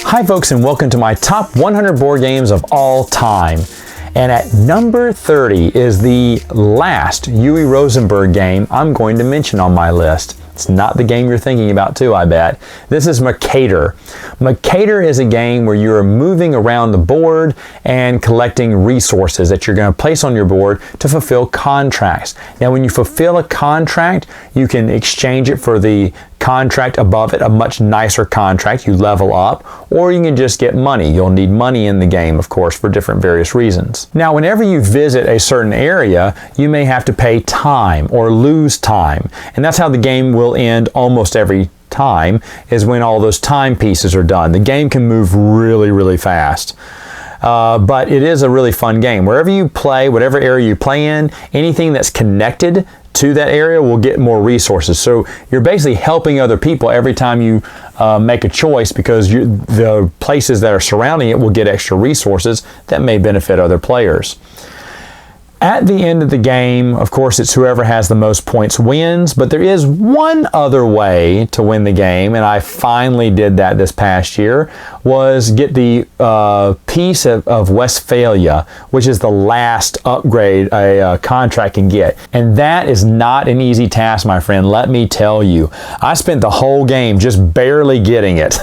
Hi folks, and welcome to my top 100 board games of all time. And at number 30 is the last Uwe Rosenberg game I'm going to mention on my list. It's not the game you're thinking about too, I bet. This is Mercator. Mercator is a game where you're moving around the board and collecting resources that you're going to place on your board to fulfill contracts. Now, when you fulfill a contract, you can exchange it for the contract above it, a much nicer contract. You level up, or you can just get money. You'll need money in the game, of course, for different various reasons. Now, whenever you visit a certain area, you may have to pay time or lose time, and that's how the game will end almost every time, is when all those time pieces are done. The game can move really, really fast. But it is a really fun game. Wherever you play, whatever area you play in, anything that's connected to that area will get more resources. So you're basically helping other people every time you make a choice, because the places that are surrounding it will get extra resources that may benefit other players. At the end of the game, of course, it's whoever has the most points wins, but there is one other way to win the game, and I finally did that this past year, was get the piece of Westphalia, which is the last upgrade a contract can get. And that is not an easy task, my friend, let me tell you. I spent the whole game just barely getting it.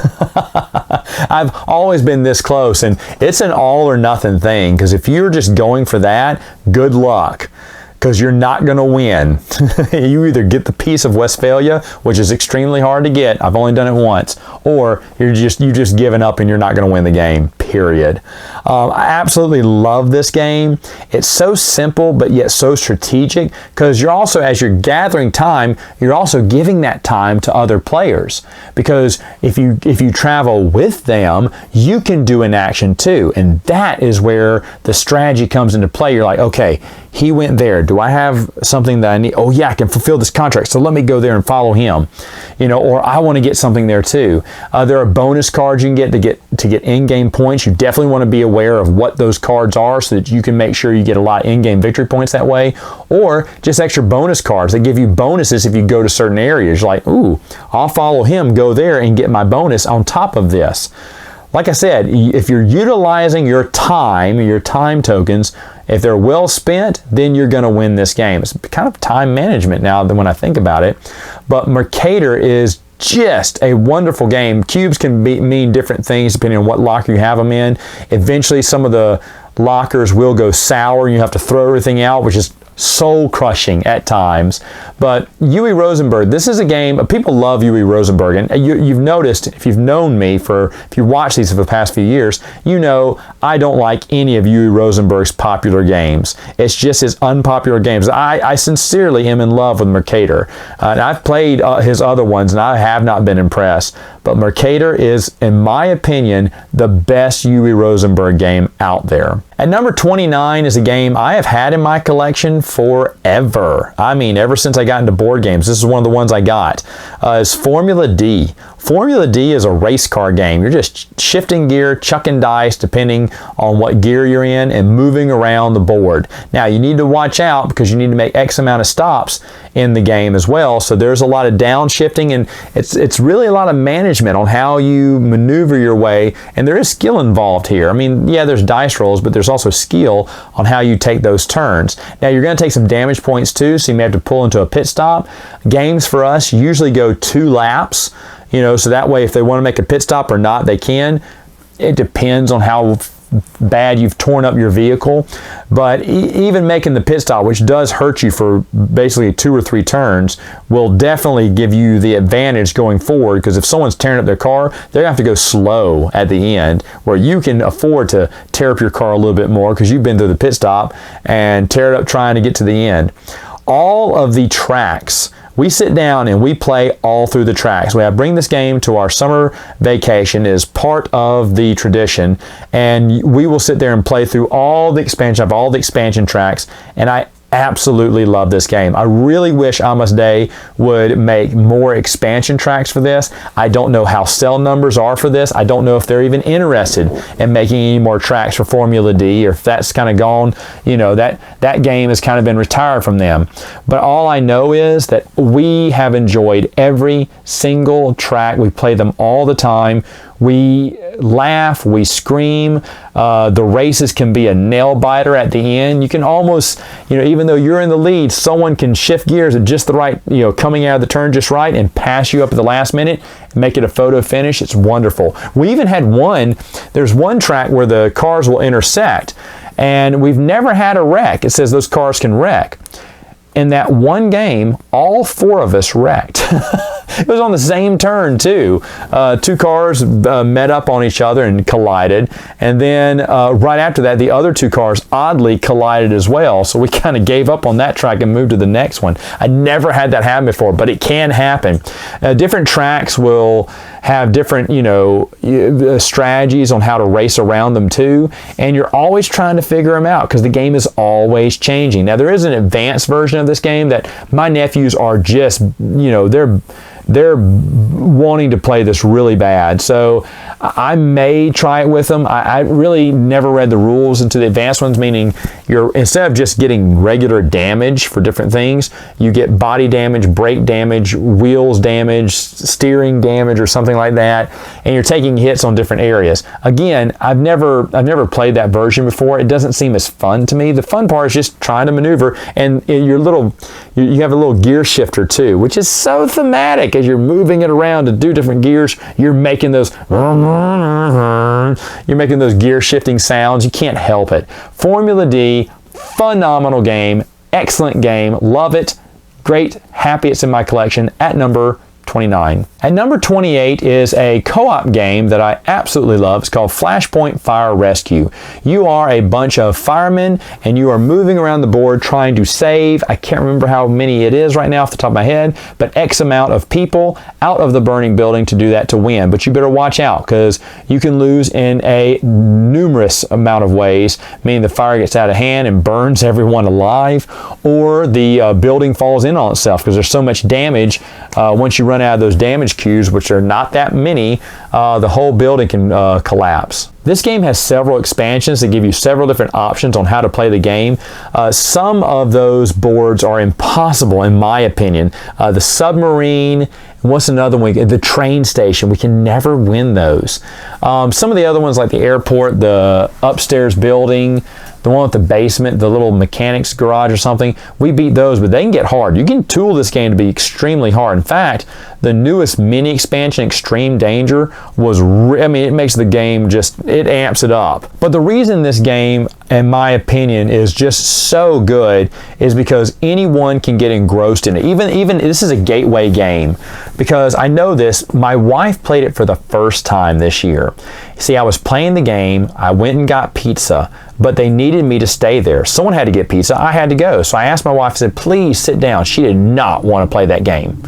I've always been this close, and it's an all or nothing thing, because if you're just going for that, good luck, because you're not going to win. You either get the piece of Westphalia, which is extremely hard to get, I've only done it once, or you just given up and you're not going to win the game, period. I absolutely love this game. It's so simple but yet so strategic, because you're also, as you're gathering time, you're also giving that time to other players, because if you travel with them, you can do an action too, and that is where the strategy comes into play. You're like, okay, he went there. Do I have something that I need? Oh yeah, I can fulfill this contract, so let me go there and follow him. Or I want to get something there too. There are bonus cards you can get to get in-game points. You definitely want to be aware of what those cards are, so that you can make sure you get a lot of in-game victory points that way. Or just extra bonus cards that give you bonuses if you go to certain areas. You're like, ooh, I'll follow him, go there, and get my bonus on top of this. Like I said, if you're utilizing your time tokens, if they're well spent, then you're going to win this game. It's kind of time management now when I think about it. But Mercator is just a wonderful game. Cubes can mean different things depending on what locker you have them in. Eventually, some of the lockers will go sour and you have to throw everything out, which is soul crushing at times. But Uwe Rosenberg, this is a game, people love Uwe Rosenberg, and you've noticed, if you've known me if you've watched these for the past few years, you know I don't like any of Uwe Rosenberg's popular games. It's just his unpopular games. I sincerely am in love with Mercator. And I've played his other ones and I have not been impressed, but Mercator is, in my opinion, the best Uwe Rosenberg game out there. At number 29 is a game I have had in my collection forever. I mean, ever since I got into board games, this is one of the ones I got. It's Formula D. Formula D is a race car game. You're just shifting gear, chucking dice, depending on what gear you're in, and moving around the board. Now, you need to watch out, because you need to make X amount of stops in the game as well. So there's a lot of downshifting, and it's really a lot of management on how you maneuver your way, and there is skill involved here. I mean, yeah, there's dice rolls, but there's also skill on how you take those turns. Now, you're going to take some damage points too, so you may have to pull into a pit stop. Games for us usually go 2 laps, so that way if they want to make a pit stop or not, they can. It depends on how bad you've torn up your vehicle, but even making the pit stop, which does hurt you for basically 2 or 3 turns, will definitely give you the advantage going forward, because if someone's tearing up their car, they're going to have to go slow at the end, where you can afford to tear up your car a little bit more because you've been through the pit stop and tear it up trying to get to the end. All of the tracks, we sit down and we play all through the tracks. I bring this game to our summer vacation as part of the tradition, and we will sit there and play through all the expansion tracks, and I absolutely love this game. I really wish Amos Day would make more expansion tracks for this. I don't know how cell numbers are for this. I don't know if they're even interested in making any more tracks for Formula D, or if that's kind of gone, you know, that game has kind of been retired from them. But all I know is that we have enjoyed every single track. We play them all the time. We laugh, we scream. The races can be a nail biter at the end. You can almost, you know, even though you're in the lead, someone can shift gears at just the right, you know, coming out of the turn just right and pass you up at the last minute and make it a photo finish. It's wonderful. We even had there's one track where the cars will intersect, and we've never had a wreck. It says those cars can wreck. In that one game, all 4 of us wrecked. It was on the same turn too. 2 cars met up on each other and collided, and then right after that, the other 2 cars oddly collided as well. So we kind of gave up on that track and moved to the next one. I never had that happen before, but it can happen. Different tracks will have different, you know, strategies on how to race around them too, and you're always trying to figure them out because the game is always changing. Now, there is an advanced version of this game that my nephews are just, you know, they're wanting to play this really bad. So I may try it with them. I really never read the rules into the advanced ones, meaning instead of just getting regular damage for different things, you get body damage, brake damage, wheels damage, steering damage, or something like that, and you're taking hits on different areas. Again, I've never played that version before. It doesn't seem as fun to me. The fun part is just trying to maneuver, and you have a little gear shifter too, which is so thematic. As you're moving it around to do different gears, you're making those gear shifting sounds. You can't help it. Formula D, phenomenal game, excellent game, love it, great, happy it's in my collection at number 29. At number 28 is a co-op game that I absolutely love. It's called Flashpoint Fire Rescue. You are a bunch of firemen and you are moving around the board trying to save, I can't remember how many it is right now off the top of my head, but X amount of people out of the burning building to do that to win. But you better watch out because you can lose in a numerous amount of ways, meaning the fire gets out of hand and burns everyone alive, or the building falls in on itself because there's so much damage. Once you run out of those damage cubes, which are not that many, the whole building can collapse. This game has several expansions that give you several different options on how to play the game. Some of those boards are impossible in my opinion. The submarine, and what's another one? The train station. We can never win those. Some of the other ones like the airport, the upstairs building, the one with the basement, the little mechanics garage or something, we beat those, but they can get hard. You can tool this game to be extremely hard. In fact, the newest mini expansion, Extreme Danger, it makes the game it amps it up. But the reason this game, in my opinion, is just so good is because anyone can get engrossed in it. Even this is a gateway game, because I know this, my wife played it for the first time this year. See, I was playing the game, I went and got pizza, but they needed me to stay there. Someone had to get pizza, I had to go. So I asked my wife, I said, please sit down. She did not want to play that game.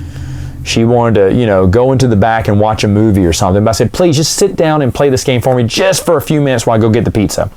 She wanted to, go into the back and watch a movie or something. But I said, please just sit down and play this game for me just for a few minutes while I go get the pizza.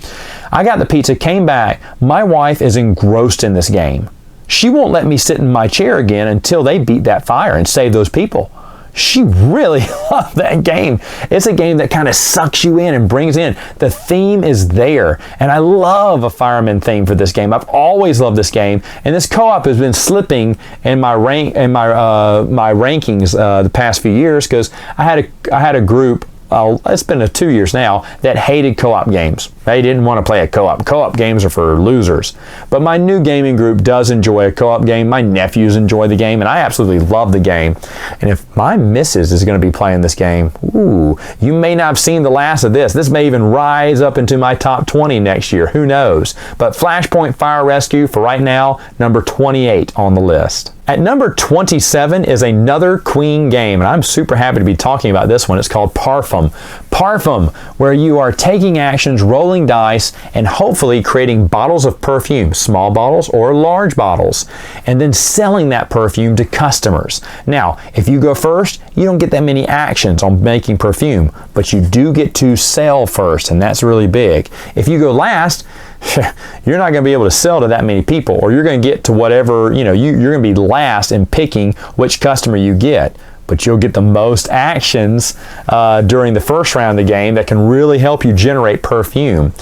I got the pizza, came back. My wife is engrossed in this game. She won't let me sit in my chair again until they beat that fire and save those people. She really loved that game. It's a game that kind of sucks you in and brings in. The theme is there, and I love a fireman theme for this game. I've always loved this game, and this co-op has been slipping in my my rankings the past few years because I had a group. It's been 2 years now that hated co-op games. They didn't want to play a co-op. Co-op games are for losers. But my new gaming group does enjoy a co-op game. My nephews enjoy the game, and I absolutely love the game. And if my missus is going to be playing this game, ooh, you may not have seen the last of this. This may even rise up into my top 20 next year. Who knows? But Flashpoint Fire Rescue, for right now, number 28 on the list. At number 27 is another Queen game, and I'm super happy to be talking about this one. It's called Parfum. Parfum, where you are taking actions, rolling dice, and hopefully creating bottles of perfume, small bottles or large bottles, and then selling that perfume to customers. Now, if you go first, you don't get that many actions on making perfume, but you do get to sell first, and that's really big. If you go last, you're not going to be able to sell to that many people, or you're going to get to whatever, you're going to be last in picking which customer you get. But you'll get the most actions during the first round of the game that can really help you generate perfume.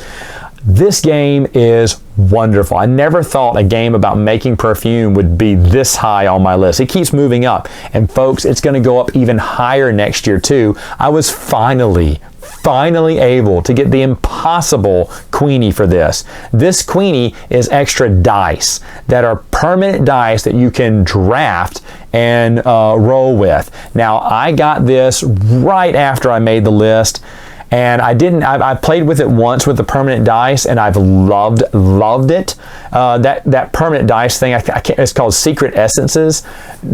This game is wonderful. I never thought a game about making perfume would be this high on my list. It keeps moving up. And folks, it's going to go up even higher next year too. I was finally able to get the impossible Queenie for this. This Queenie is extra dice that are permanent dice that you can draft and roll with. Now, I got this right after I made the list. And I played with it once with the permanent dice, and I've loved it. That permanent dice thing, it's called Secret Essences.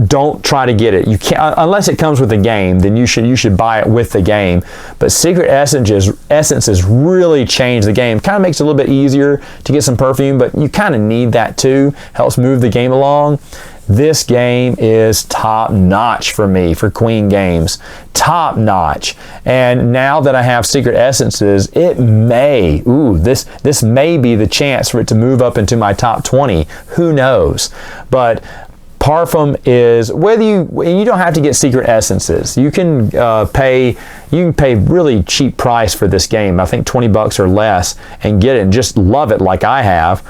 Don't try to get it. You can't, unless it comes with the game, then you should buy it with the game. But Secret Essences really change the game. Kind of makes it a little bit easier to get some perfume, but you kind of need that too. Helps move the game along. This game is top notch for me, for Queen games. Top notch. And now that I have Secret Essences, this may be the chance for it to move up into my top 20. Who knows? But Parfum is, you don't have to get Secret Essences. You can pay really cheap price for this game. I think $20 or less, and get it and just love it like I have.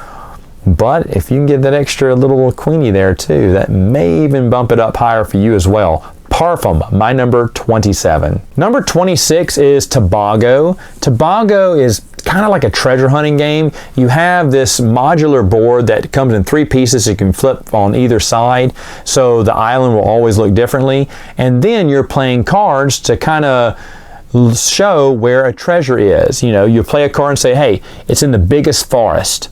But if you can get that extra little Queenie there too, that may even bump it up higher for you as well. Parfum, my number 27. Number 26 is Tobago. Tobago is kind of like a treasure hunting game. You have this modular board that comes in 3 pieces you can flip on either side, so the island will always look differently. And then you're playing cards to kind of show where a treasure is. You play a card and say, hey, it's in the biggest forest.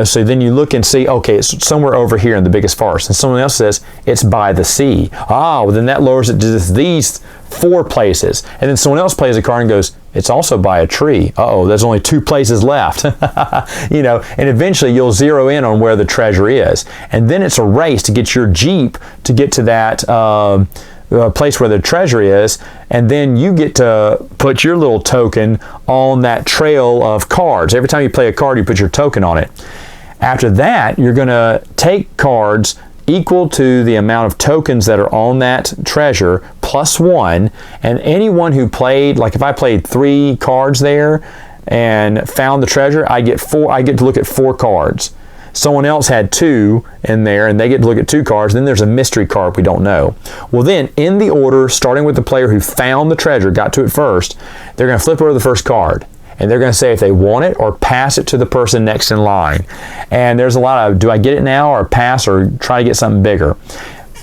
So then you look and see, okay, it's somewhere over here in the biggest forest. And someone else says, it's by the sea. Well, then that lowers it to these 4 places. And then someone else plays a card and goes, it's also by a tree. There's only 2 places left. And eventually you'll zero in on where the treasure is. And then it's a race to get your Jeep to get to that place where the treasure is, and then you get to put your little token on that trail of cards. Every time you play a card, you put your token on it. After that, you're going to take cards equal to the amount of tokens that are on that treasure plus 1, and anyone who played, like if I played 3 cards there and found the treasure, I get to look at 4 cards. Someone else had 2 in there and they get to look at 2 cards. Then there's a mystery card we don't know. Well, then in the order, starting with the player who found the treasure, got to it first, they're going to flip over the first card. And they're going to say if they want it or pass it to the person next in line. And there's a lot of, do I get it now or pass or try to get something bigger?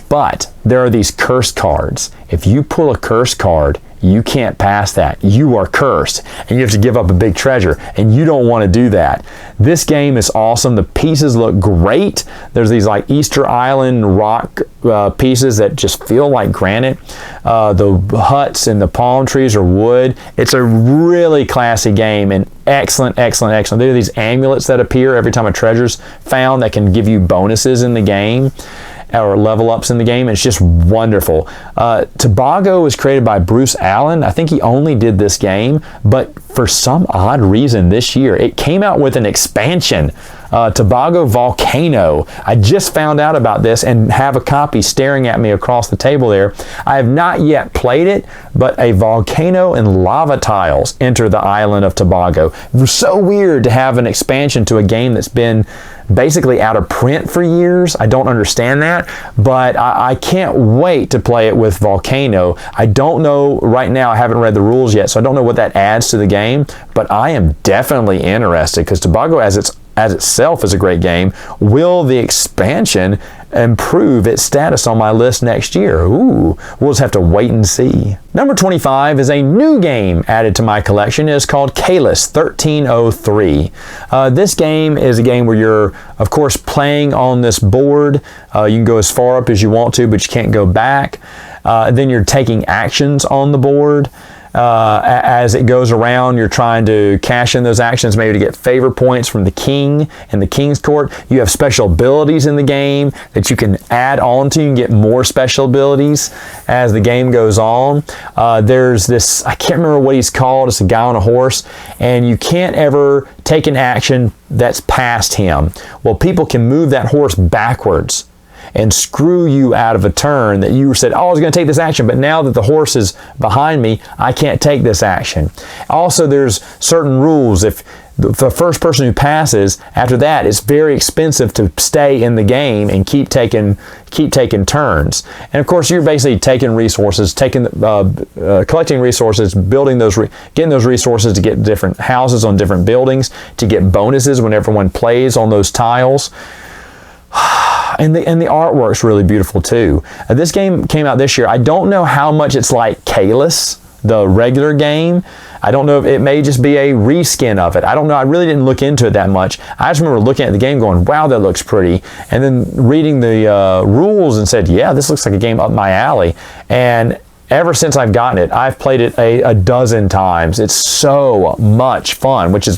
But there are these cursed cards. If you pull a cursed card, you can't pass that. You are cursed, and you have to give up a big treasure, and you don't want to do that. This game is awesome. The pieces look great. There's these like Easter Island rock pieces that just feel like granite. The huts and the palm trees are wood. It's a really classy game and excellent. There are these amulets that appear every time a treasure's found that can give you bonuses in the game, or level ups in the game. It's just wonderful. Tobago was created by Bruce Allen. I think he only did this game, but for some odd reason this year, it came out with an expansion, Tobago Volcano. I just found out about this and have a copy staring at me across the table there. I have not yet played it, but a volcano and lava tiles enter the island of Tobago. It was so weird to have an expansion to a game that's been basically out of print for years. I don't understand that, but I can't wait to play it with Volcano. I don't know right now, I haven't read the rules yet, so I don't know what that adds to the game, but I am definitely interested because Tobago as itself is a great game. Will the expansion improve its status on my list next year? Ooh, we'll just have to wait and see. Number 25 is a new game added to my collection. It is called Kailas 1303. This game is a game where you're, of course, playing on this board. You can go as far up as you want to, but you can't go back. Then you're taking actions on the board. As it goes around, you're trying to cash in those actions, maybe to get favor points from the king and the king's court. You have special abilities in the game that you can add on to. You can get more special abilities as the game goes on. There's this, I can't remember what he's called. It's a guy on a horse, and you can't ever take an action that's past him. Well, people can move that horse backwards and screw you out of a turn that you said, oh, I was going to take this action, but now that the horse is behind me, I can't take this action. Also, there's certain rules. If the first person who passes, after that, it's very expensive to stay in the game and keep taking turns. And of course, you're basically taking resources, collecting resources, building those, getting those resources to get different houses on different buildings, to get bonuses when everyone plays on those tiles. And the artwork's really beautiful too. This game came out this year. I don't know how much it's like Kailas, the regular game. I don't know if it may just be a reskin of it. I don't know. I really didn't look into it that much. I just remember looking at the game going, wow, that looks pretty. And then reading the rules and said, yeah, this looks like a game up my alley. And ever since I've gotten it, I've played it a dozen times. It's so much fun, which is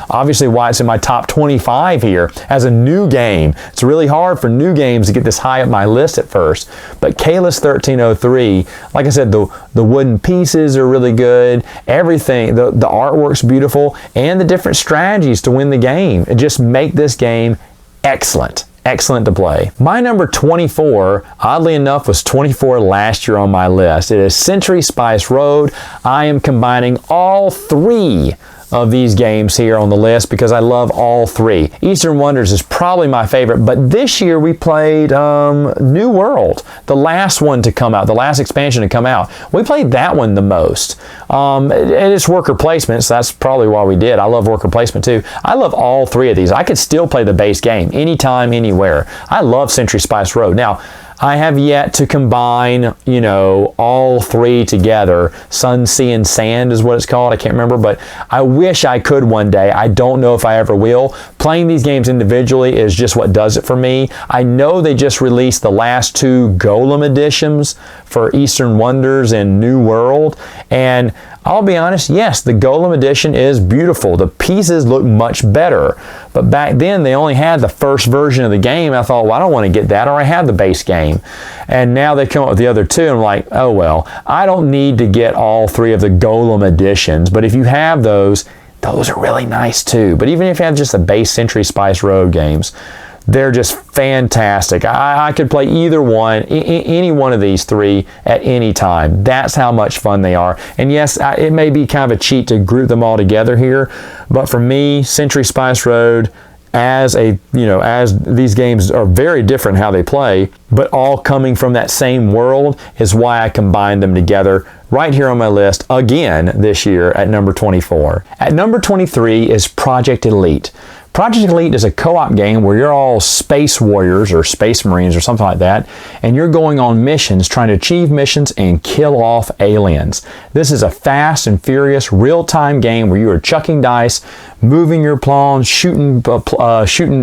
obviously why it's in my top 25 here as a new game. It's really hard for new games to get this high up my list at first. But Kailas 1303, like I said, the wooden pieces are really good. Everything, the artwork's beautiful, and the different strategies to win the game. It just make this game excellent. Excellent to play. My number 24, oddly enough, was 24 last year on my list. It is Century Spice Road. I am combining all three of these games here on the list because I love all three. Eastern Wonders is probably my favorite, but this year we played New World, the last one to come out, the last expansion to come out. We played that one the most. And it's worker placement, so that's probably why we did. I love worker placement too. I love all three of these. I could still play the base game anytime, anywhere. I love Century Spice Road. Now, I have yet to combine, you know, all three together. Sun, Sea, and Sand is what it's called. I can't remember, but I wish I could one day. I don't know if I ever will. Playing these games individually is just what does it for me. I know they just released the last two Golem editions for Eastern Wonders and New World, and I'll be honest, yes, the Golem edition is beautiful. The pieces look much better. But back then, they only had the first version of the game. I thought, well, I don't want to get that, or I have the base game. And now they come up with the other two, and I'm like, oh, well, I don't need to get all three of the Golem editions. But if you have those are really nice too. But even if you have just the base Century Spice Road games, they're just fantastic. I could play either one, any one of these three at any time. That's how much fun they are. And yes, it may be kind of a cheat to group them all together here, but for me, Century Spice Road, as these games are very different how they play, but all coming from that same world, is why I combined them together right here on my list again this year at number 24. At number 23 is Project Elite. Project Elite is a co-op game where you're all space warriors or space marines or something like that, and you're going on missions, trying to achieve missions and kill off aliens. This is a fast and furious real-time game where you are chucking dice, moving your pawns, shooting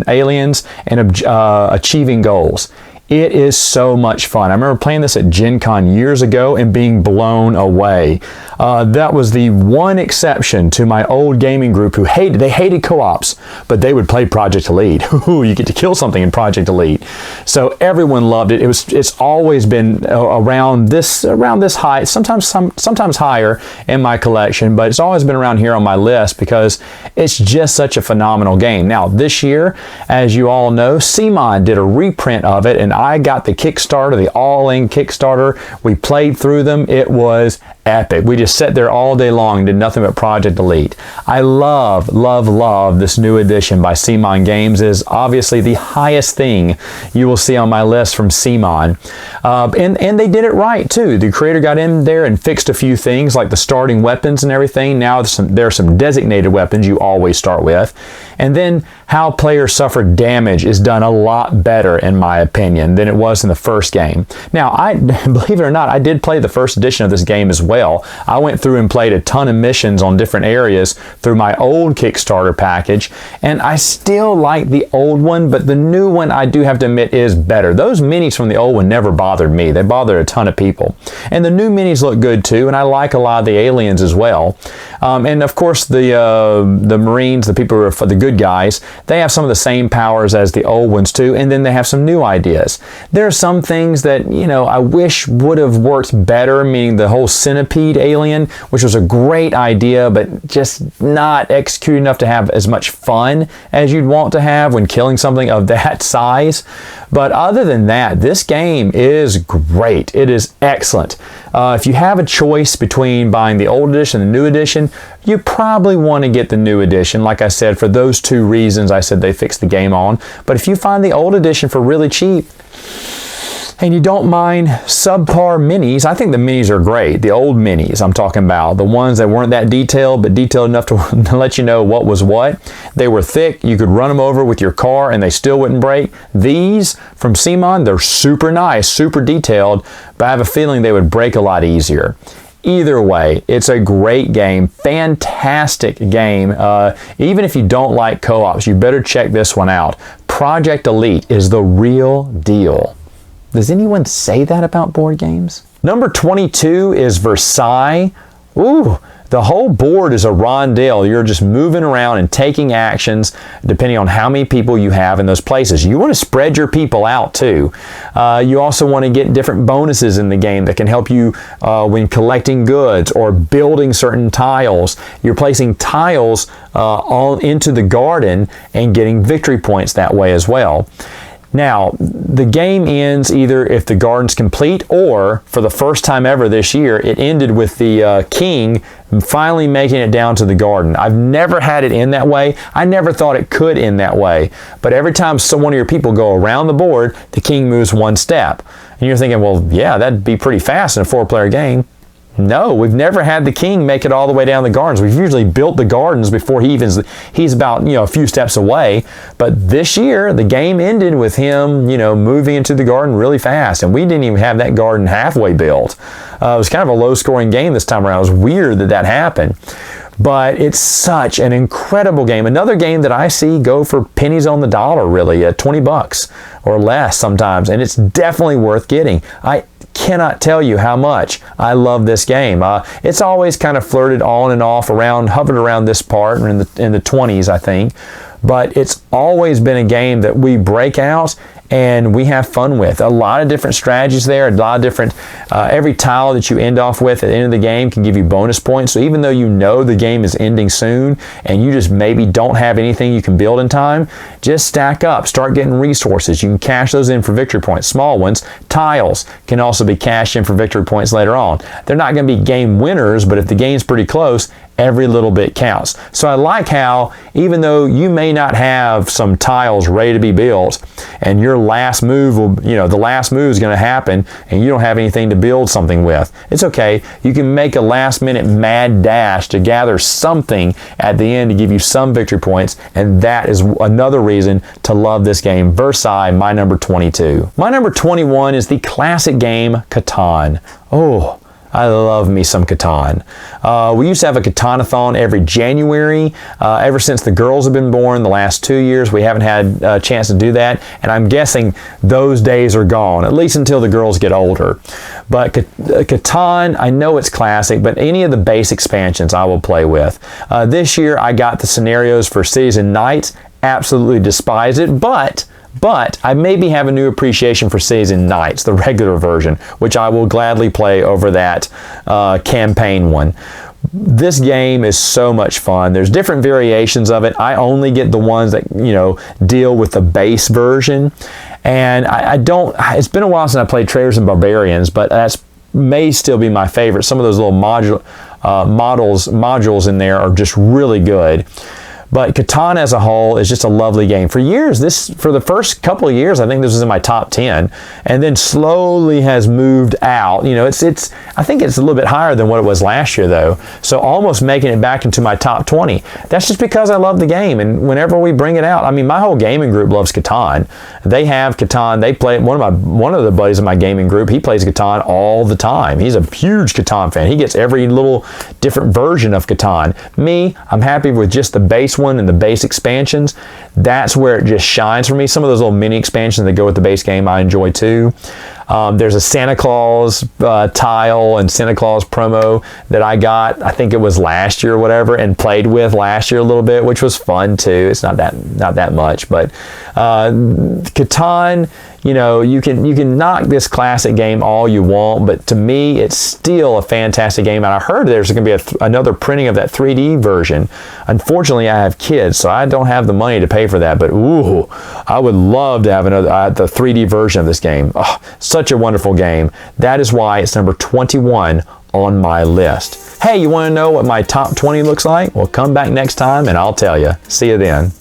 aliens, and achieving goals. It is so much fun. I remember playing this at Gen Con years ago and being blown away. That was the one exception to my old gaming group who hated co-ops, but they would play Project Elite. Ooh, you get to kill something in Project Elite. So everyone loved it. It's always been around this height, sometimes higher in my collection, but it's always been around here on my list because it's just such a phenomenal game. Now this year, as you all know, CMON did a reprint of it, and I got the Kickstarter, the all-in Kickstarter. We played through them. It was epic. We just sat there all day long and did nothing but Project Elite. I love, love, love this new edition by CMON Games. It is obviously the highest thing you will see on my list from CMON. And they did it right too. The creator got in there and fixed a few things like the starting weapons and everything. Now there are some designated weapons you always start with. And then how players suffer damage is done a lot better, in my opinion, than it was in the first game. Now, believe it or not, I did play the first edition of this game as well. well. I went through and played a ton of missions on different areas through my old Kickstarter package, and I still like the old one, but the new one, I do have to admit, is better. Those minis from the old one never bothered me. They bothered a ton of people. And the new minis look good too, and I like a lot of the aliens as well. And of course, the Marines, the people who are the good guys, they have some of the same powers as the old ones too, and then they have some new ideas. There are some things that, you know, I wish would have worked better, meaning the whole centipede alien, which was a great idea, but just not executed enough to have as much fun as you'd want to have when killing something of that size. But other than that, this game is great. It is excellent. If you have a choice between buying the old edition and the new edition, you probably want to get the new edition. Like I said, for those two reasons I said they fixed the game on. But if you find the old edition for really cheap, and you don't mind subpar minis, I think the minis are great. The old minis I'm talking about, the ones that weren't that detailed, but detailed enough to let you know what was what. They were thick. You could run them over with your car and they still wouldn't break. These from CMON, they're super nice, super detailed, but I have a feeling they would break a lot easier. Either way, it's a great game, fantastic game. Even if you don't like co-ops, you better check this one out. Project Elite is the real deal. Does anyone say that about board games? Number 22 is Versailles. Ooh, the whole board is a rondel. You're just moving around and taking actions depending on how many people you have in those places. You want to spread your people out too. You also want to get different bonuses in the game that can help you when collecting goods or building certain tiles. You're placing tiles all into the garden and getting victory points that way as well. Now, the game ends either if the garden's complete, or for the first time ever this year, it ended with the king finally making it down to the garden. I've never had it end that way. I never thought it could end that way. But every time one of your people go around the board, the king moves one step. And you're thinking, well, yeah, that'd be pretty fast in a 4-player game. No, we've never had the king make it all the way down the gardens. We've usually built the gardens before he's about, a few steps away. But this year, the game ended with him, moving into the garden really fast. And we didn't even have that garden halfway built. It was kind of a low-scoring game this time around. It was weird that happened. But it's such an incredible game. Another game that I see go for pennies on the dollar, really, at 20 bucks or less sometimes. And it's definitely worth getting. I cannot tell you how much I love this game. It's always kind of flirted on and off hovered around this part in the 20s, I think. But it's always been a game that we break out and we have fun with. A lot of different strategies there, a lot of different, every tile that you end off with at the end of the game can give you bonus points. So even though you know the game is ending soon and you just maybe don't have anything you can build in time, just stack up, start getting resources. You can cash those in for victory points, small ones. Tiles can also be cashed in for victory points later on. They're not going to be game winners, but if the game's pretty close, every little bit counts. So I like how, even though you may not have some tiles ready to be built, and your last move will, the last move is going to happen, and you don't have anything to build something with, it's okay. You can make a last-minute mad dash to gather something at the end to give you some victory points, and that is another reason to love this game. Versailles, my number 22. My number 21 is the classic game Catan. Oh, I love me some Catan. We used to have a Catanathon every January. Ever since the girls have been born, the last 2 years, we haven't had a chance to do that. And I'm guessing those days are gone, at least until the girls get older. But Catan, I know it's classic, but any of the base expansions I will play with. This year, I got the scenarios for Cities and Knights. Absolutely despise it, but I maybe have a new appreciation for Cities and Knights, the regular version, which I will gladly play over that campaign one. This game is so much fun. There's different variations of it. I only get the ones that, deal with the base version. And I don't, it's been a while since I played Traders and Barbarians, but that's may still be my favorite. Some of those little modules in there are just really good. But Catan as a whole is just a lovely game. For years, for the first couple of years, I think this was in my top 10, and then slowly has moved out. You know, I think it's a little bit higher than what it was last year, though. So almost making it back into my top 20. That's just because I love the game, and whenever we bring it out, I mean, my whole gaming group loves Catan. They have Catan. They play one of the buddies in my gaming group. He plays Catan all the time. He's a huge Catan fan. He gets every little different version of Catan. Me, I'm happy with just the base one and the base expansions. That's where it just shines for me. Some of those little mini expansions that go with the base game I enjoy too. There's a Santa Claus tile and Santa Claus promo that I got, I think it was last year or whatever, and played with last year a little bit, which was fun too. It's not that much, but Catan, you know, you can knock this classic game all you want, but to me, it's still a fantastic game. And I heard there's going to be another printing of that 3D version. Unfortunately, I have kids, so I don't have the money to pay for that. But ooh, I would love to have the 3D version of this game. Oh, such a wonderful game. That is why it's number 21 on my list. Hey, you want to know what my top 20 looks like? Well, come back next time and I'll tell you. See you then.